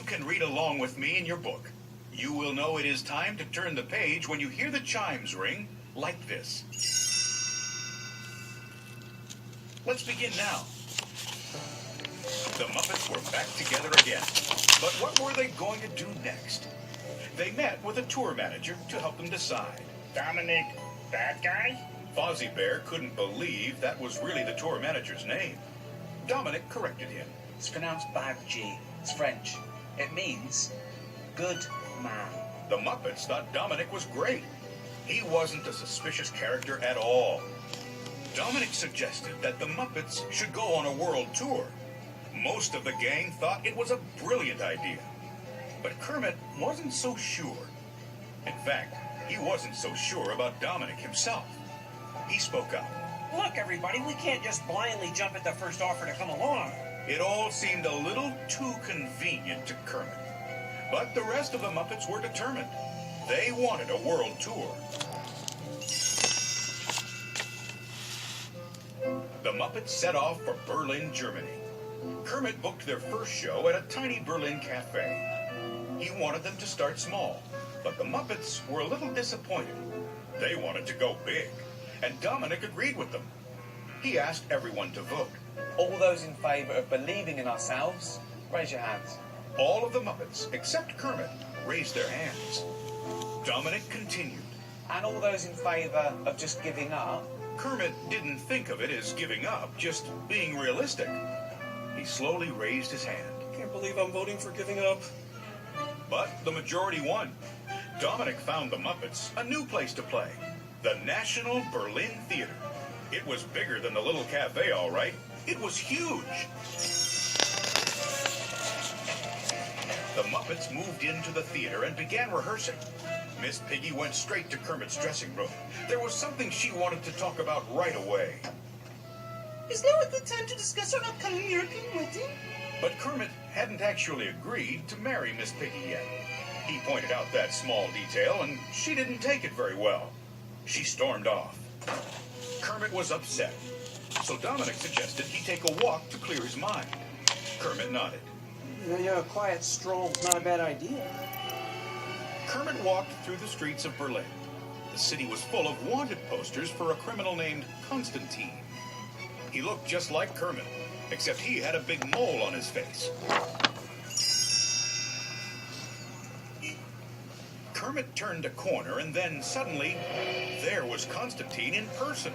can read along with me in your book. You will know it is time to turn the page when you hear the chimes ring like this. Let's begin now. The Muppets were back together again. But what were they going to do next? They met with a tour manager to help them decide. Dominic, that guy? Fozzie Bear couldn't believe that was really the tour manager's name. Dominic corrected him. It's pronounced bad G. It's French. It means good man. The Muppets thought Dominic was great. He wasn't a suspicious character at all. Dominic suggested that the Muppets should go on a world tour. Most of the gang thought it was a brilliant idea. But Kermit wasn't so sure. In fact, he wasn't so sure about Dominic himself. He spoke up. Look, everybody, we can't just blindly jump at the first offer to come along. It all seemed a little too convenient to Kermit. But the rest of the Muppets were determined. They wanted a world tour. The Muppets set off for Berlin, Germany. Kermit booked their first show at a tiny Berlin cafe. He wanted them to start small, but the Muppets were a little disappointed. They wanted to go big, and Dominic agreed with them. He asked everyone to vote. All those in favour of believing in ourselves, raise your hands. All of the Muppets, except Kermit, raised their hands. Dominic continued. And all those in favour of just giving up. Kermit didn't think of it as giving up, just being realistic. He slowly raised his hand. Can't believe I'm voting for giving up. But the majority won. Dominic found the Muppets a new place to play. The National Berlin Theater. It was bigger than the little cafe, all right. It was huge. The Muppets moved into the theater and began rehearsing. Miss Piggy went straight to Kermit's dressing room. There was something she wanted to talk about right away. Is now a good time to discuss our upcoming European wedding? But Kermit hadn't actually agreed to marry Miss Piggy yet. He pointed out that small detail, and she didn't take it very well. She stormed off. Kermit was upset, so Dominic suggested he take a walk to clear his mind. Kermit nodded. Yeah, a quiet stroll's not a bad idea. Kermit walked through the streets of Berlin. The city was full of wanted posters for a criminal named Constantine. He looked just like Kermit, except he had a big mole on his face. Kermit turned a corner, and then suddenly, there was Constantine in person.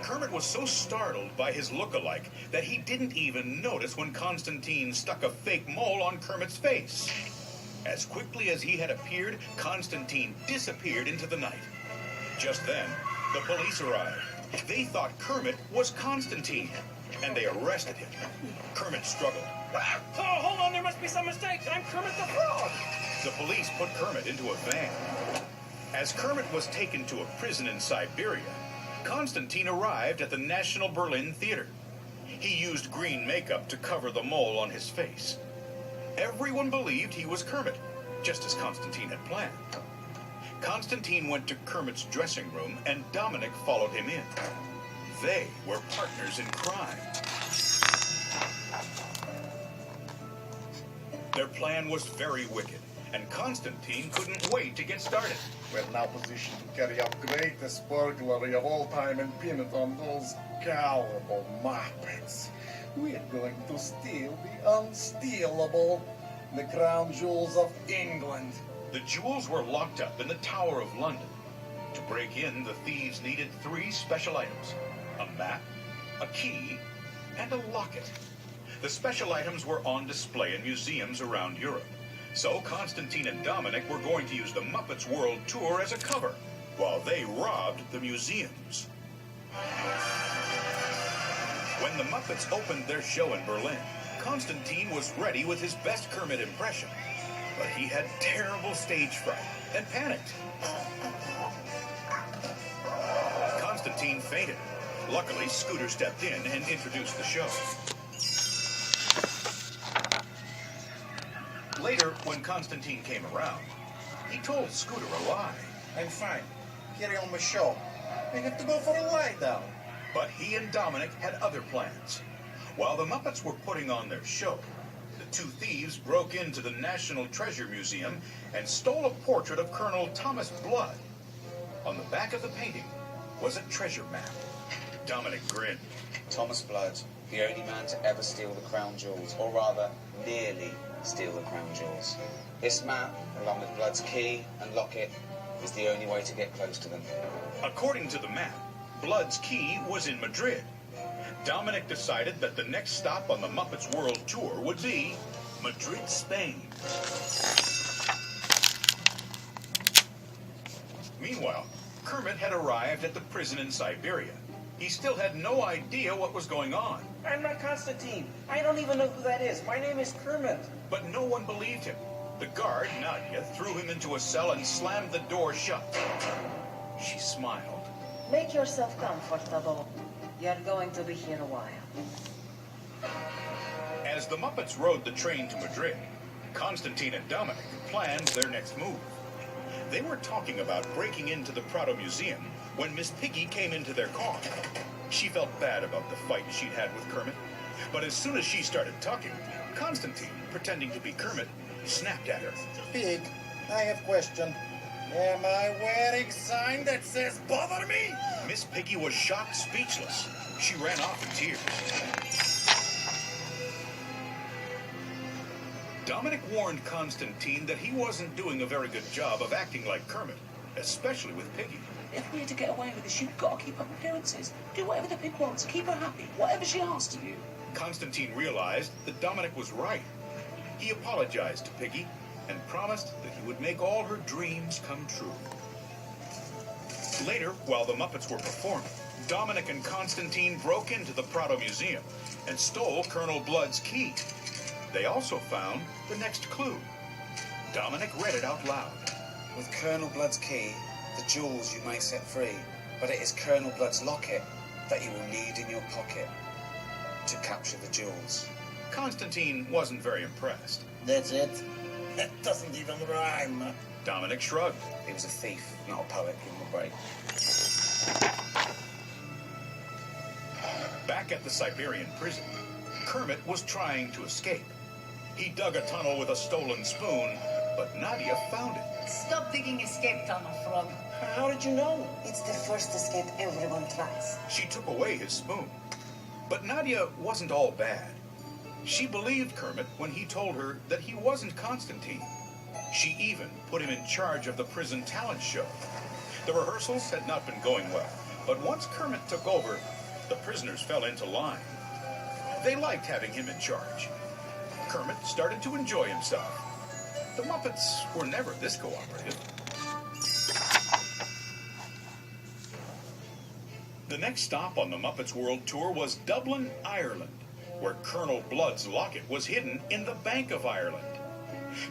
Kermit was so startled by his look-alike that he didn't even notice when Constantine stuck a fake mole on Kermit's face. As quickly as he had appeared, Constantine disappeared into the night. Just then, the police arrived. They thought Kermit was Constantine, and they arrested him. Kermit struggled. Oh, hold on, there must be some mistake. I'm Kermit the Frog. The police put Kermit into a van. As Kermit was taken to a prison in Siberia, Constantine arrived at the National Berlin Theater. He used green makeup to cover the mole on his face. Everyone believed he was Kermit, just as Constantine had planned. Constantine went to Kermit's dressing room, and Dominic followed him in. They were partners in crime. Their plan was very wicked, and Constantine couldn't wait to get started. We're now positioned to carry out greatest burglary of all time and pin it on those gullible Muppets. We're going to steal the unstealable, the crown jewels of England. The jewels were locked up in the Tower of London. To break in, the thieves needed 3 special items: a map, a key, and a locket. The special items were on display in museums around Europe. So Constantine and Dominic were going to use the Muppets World Tour as a cover, while they robbed the museums. When the Muppets opened their show in Berlin, Constantine was ready with his best Kermit impression. But he had terrible stage fright and panicked. Constantine fainted. Luckily, Scooter stepped in and introduced the show. Later, when Constantine came around, he told Scooter a lie. I'm fine. Carry on the show. I have to go for a lie down. But he and Dominic had other plans. While the Muppets were putting on their show, the two thieves broke into the National Treasure Museum and stole a portrait of Colonel Thomas Blood. On the back of the painting was a treasure map. Dominic grinned. Thomas Blood, the only man to ever steal the crown jewels, or rather, nearly steal the crown jewels. This map, along with Blood's key and locket, is the only way to get close to them. According to the map, Blood's key was in Madrid. Dominic decided that the next stop on the Muppets World Tour would be Madrid, Spain. Meanwhile, Kermit had arrived at the prison in Siberia. He still had no idea what was going on. I'm not Constantine. I don't even know who that is. My name is Kermit. But no one believed him. The guard, Nadia, threw him into a cell and slammed the door shut. She smiled. Make yourself comfortable. You're going to be here a while. As the Muppets rode the train to Madrid, Constantine and Dominic planned their next move. They were talking about breaking into the Prado Museum when Miss Piggy came into their car. She felt bad about the fight she'd had with Kermit, but as soon as she started talking, Constantine, pretending to be Kermit, snapped at her. Pig, I have question. Am I wearing sign that says bother me? Miss Piggy was shocked speechless. She ran off in tears. Dominic warned Constantine that he wasn't doing a very good job of acting like Kermit, especially with Piggy. If we're to get away with this, you've got to keep up appearances. Do whatever the pig wants. Keep her happy. Whatever she asks of you. Constantine realized that Dominic was right. He apologized to Piggy and promised that he would make all her dreams come true. Later, while the Muppets were performing, Dominic and Constantine broke into the Prado Museum and stole Colonel Blood's key. They also found the next clue. Dominic read it out loud. With Colonel Blood's key, the jewels you may set free, but it is Colonel Blood's locket that you will need in your pocket to capture the jewels. Constantine wasn't very impressed. That's it? That doesn't even rhyme. Dominic shrugged. He was a thief, not a poet. Give him a break. Back at the Siberian prison, Kermit was trying to escape. He dug a tunnel with a stolen spoon, but Nadia found it. Stop digging escape tunnel, Frog. How did you know? It's the first escape everyone tries. She took away his spoon. But Nadia wasn't all bad. She believed Kermit when he told her that he wasn't Constantine. She even put him in charge of the prison talent show. The rehearsals had not been going well, but once Kermit took over, the prisoners fell into line. They liked having him in charge. Kermit started to enjoy himself. The Muppets were never this cooperative. The next stop on the Muppets World Tour was Dublin, Ireland, where Colonel Blood's locket was hidden in the Bank of Ireland.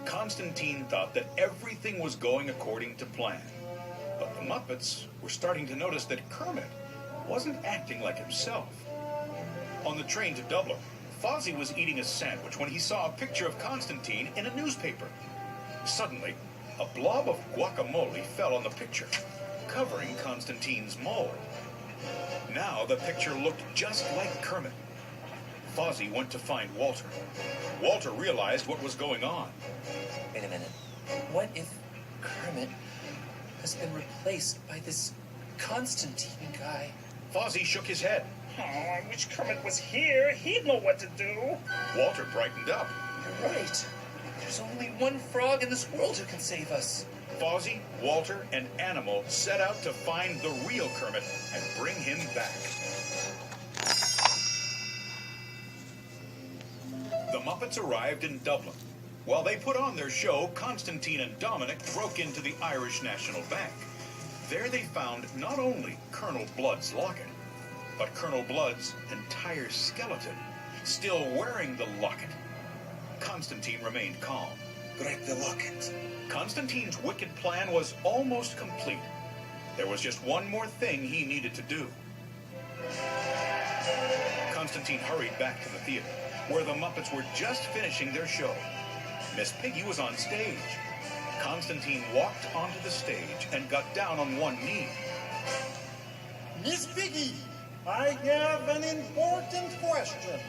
Constantine thought that everything was going according to plan. But the Muppets were starting to notice that Kermit wasn't acting like himself. On the train to Dublin, Fozzie was eating a sandwich when he saw a picture of Constantine in a newspaper. Suddenly, a blob of guacamole fell on the picture, covering Constantine's mole. Now the picture looked just like Kermit. Fozzie went to find Walter. Walter realized what was going on. Wait a minute. What if Kermit has been replaced by this Constantine guy? Fozzie shook his head. Oh, I wish Kermit was here. He'd know what to do. Walter brightened up. You're right. There's only one frog in this world who can save us. Fozzie, Walter, and Animal set out to find the real Kermit and bring him back. The Muppets arrived in Dublin. While they put on their show, Constantine and Dominic broke into the Irish National Bank. There they found not only Colonel Blood's locket, but Colonel Blood's entire skeleton, still wearing the locket. Constantine remained calm. Break the locket. Constantine's wicked plan was almost complete. There was just one more thing he needed to do. Constantine hurried back to the theater, where the Muppets were just finishing their show. Miss Piggy was on stage. Constantine walked onto the stage and got down on one knee. Miss Piggy, I have an important question.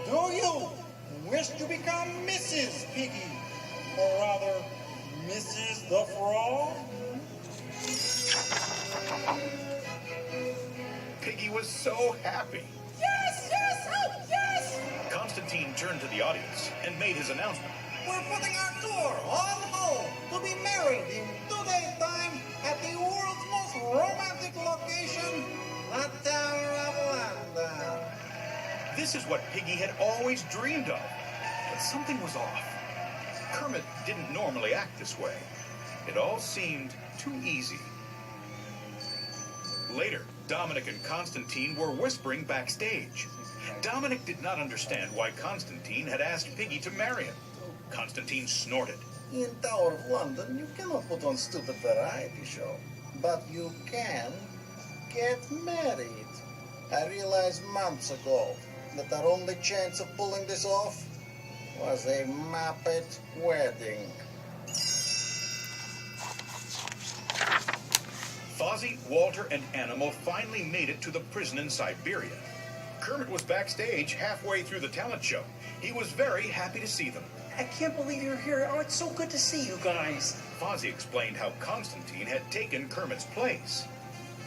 Do you wish to become Mrs. Piggy, or rather, Mrs. the Frog? Piggy was so happy. Yes, yes, oh, yes! Constantine turned to the audience and made his announcement. We're putting our tour on hold to be married in 2 days' time at the world's most romantic location, the Tower of London. This is what Piggy had always dreamed of. But something was off. Kermit didn't normally act this way. It all seemed too easy. Later, Dominic and Constantine were whispering backstage. Dominic did not understand why Constantine had asked Piggy to marry him. Constantine snorted. In Tower of London, you cannot put on stupid variety show. But you can get married. I realized months ago that our only chance of pulling this off was a Muppet wedding. Fozzie, Walter, and Animal finally made it to the prison in Siberia. Kermit was backstage halfway through the talent show. He was very happy to see them. I can't believe you're here. Oh, it's so good to see you guys. Fozzie explained how Constantine had taken Kermit's place.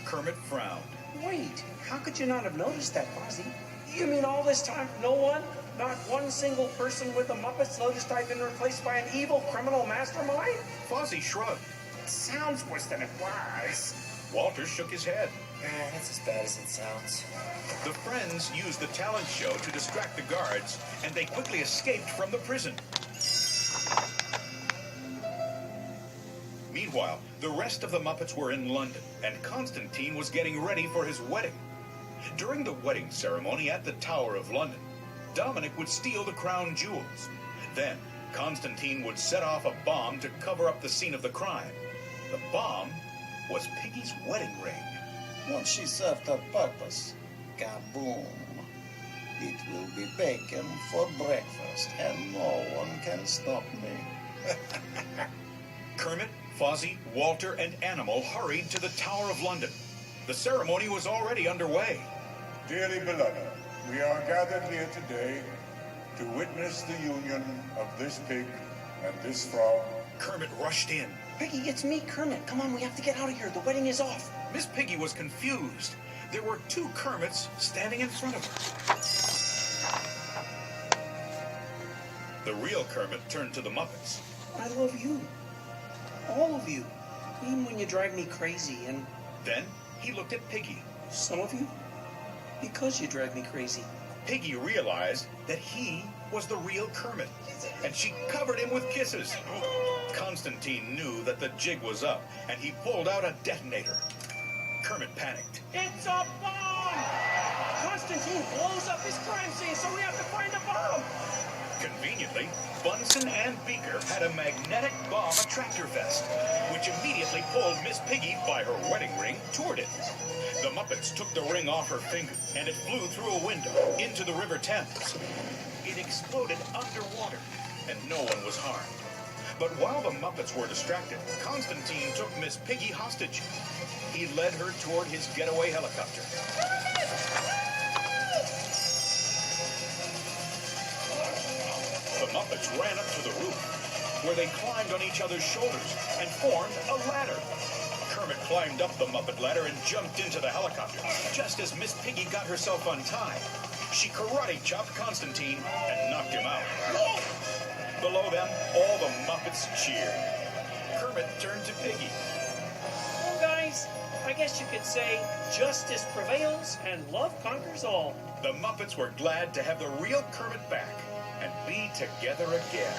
Kermit frowned. Wait, how could you not have noticed that, Fozzie? You mean all this time, no one, not one single person with the Muppets noticed I've been replaced by an evil criminal mastermind? Fozzie shrugged. It sounds worse than it was. Walter shook his head. That's as bad as it sounds. The friends used the talent show to distract the guards, and they quickly escaped from the prison. Meanwhile, the rest of the Muppets were in London, and Constantine was getting ready for his wedding. During the wedding ceremony at the Tower of London, Dominic would steal the crown jewels. Then, Constantine would set off a bomb to cover up the scene of the crime. The bomb was Piggy's wedding ring. Once she served her purpose, kaboom. It will be bacon for breakfast, and no one can stop me. Kermit, Fozzie, Walter, and Animal hurried to the Tower of London. The ceremony was already underway. Dearly beloved, we are gathered here today to witness the union of this pig and this frog. Kermit rushed in. Piggy, it's me, Kermit. Come on, we have to get out of here. The wedding is off. Miss Piggy was confused. There were two Kermits standing in front of her. The real Kermit turned to the Muppets. I love you. All of you. Even when you drive me crazy, and Then he looked at Piggy. some of you, because you drive me crazy. Piggy realized that he was the real Kermit, and she covered him with kisses. Constantine knew that the jig was up, and he pulled out a detonator. Kermit panicked. It's a bomb! Constantine blows up his crime scene, so we have to find a bomb! Conveniently, Bunsen and Beaker had a magnetic bomb attractor vest, which immediately pulled Miss Piggy by her wedding ring toward it. The Muppets took the ring off her finger, and it flew through a window into the River Thames. It exploded underwater, and no one was harmed. But while the Muppets were distracted, Constantine took Miss Piggy hostage. He led her toward his getaway helicopter. The Muppets ran up to the roof, where they climbed on each other's shoulders and formed a ladder. Kermit climbed up the Muppet ladder and jumped into the helicopter. Just as Miss Piggy got herself untied, she karate chopped Constantine and knocked him out. Below them, all the Muppets cheered. Kermit turned to Piggy. Well, guys, I guess you could say justice prevails and love conquers all. The Muppets were glad to have the real Kermit back and be together again.